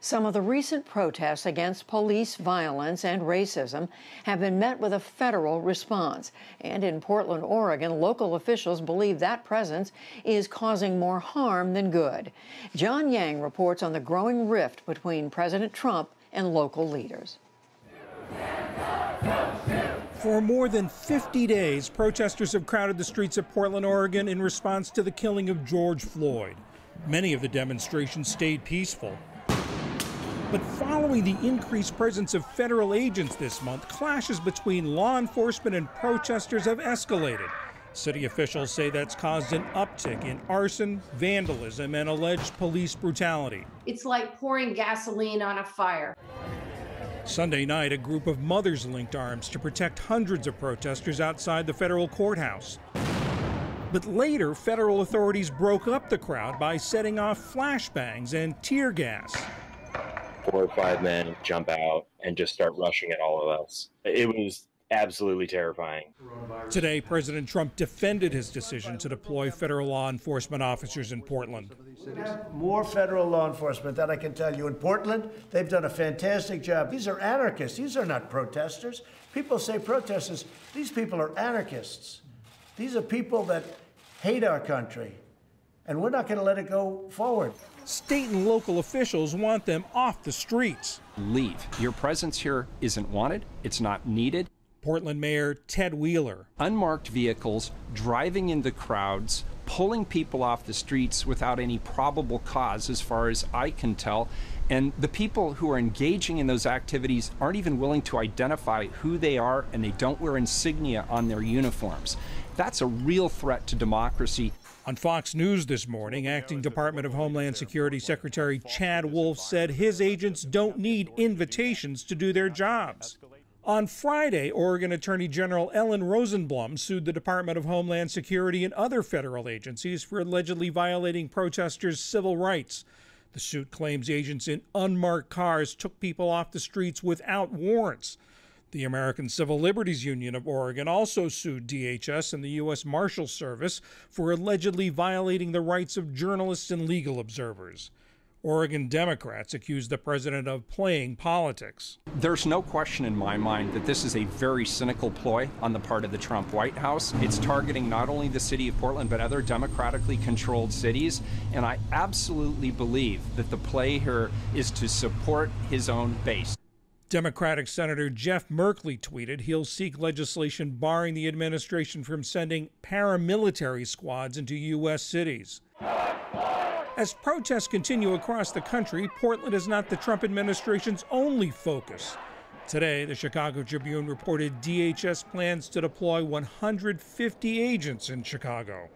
Some of the recent protests against police violence and racism have been met with a federal response. And in Portland, Oregon, local officials believe that presence is causing more harm than good. John Yang reports on the growing rift between President Trump and local leaders. For more than 50 days, protesters have crowded the streets of Portland, Oregon in response to the killing of George Floyd. Many of the demonstrations stayed peaceful. But following the increased presence of federal agents this month, clashes between law enforcement and protesters have escalated. City officials say that's caused an uptick in arson, vandalism, and alleged police brutality. It's like pouring gasoline on a fire. Sunday night, a group of mothers linked arms to protect hundreds of protesters outside the federal courthouse. But later, federal authorities broke up the crowd by setting off flashbangs and tear gas. 4 or 5 men jump out and just start rushing at all of us. It was absolutely terrifying. Today, President Trump defended his decision to deploy federal law enforcement officers in Portland. More federal law enforcement, that I can tell you. In Portland, they've done a fantastic job. These are anarchists. These are not protesters. People say protesters. These people are anarchists. These are people that hate our country, and we're not going to let it go forward. State and local officials want them off the streets. Leave. Your presence here isn't wanted. It's not needed. Portland Mayor Ted Wheeler. Unmarked vehicles driving into crowds, pulling people off the streets without any probable cause, as far as I can tell. And the people who are engaging in those activities aren't even willing to identify who they are, and they don't wear insignia on their uniforms. That's a real threat to democracy. On Fox News this morning, Acting Department of Homeland Security Secretary Chad Wolf said his agents don't need invitations to do their jobs. On Friday, Oregon Attorney General Ellen Rosenblum sued the Department of Homeland Security and other federal agencies for allegedly violating protesters' civil rights. The suit claims agents in unmarked cars took people off the streets without warrants. The American Civil Liberties Union of Oregon also sued DHS and the U.S. Marshals Service for allegedly violating the rights of journalists and legal observers. Oregon Democrats accuse the president of playing politics. There's no question in my mind that this is a very cynical ploy on the part of the Trump White House. It's targeting not only the city of Portland, but other democratically controlled cities. And I absolutely believe that the play here is to support his own base. Democratic Senator Jeff Merkley tweeted he'll seek legislation barring the administration from sending paramilitary squads into U.S. cities. As protests continue across the country, Portland is not the Trump administration's only focus. Today, the Chicago Tribune reported DHS plans to deploy 150 agents in Chicago.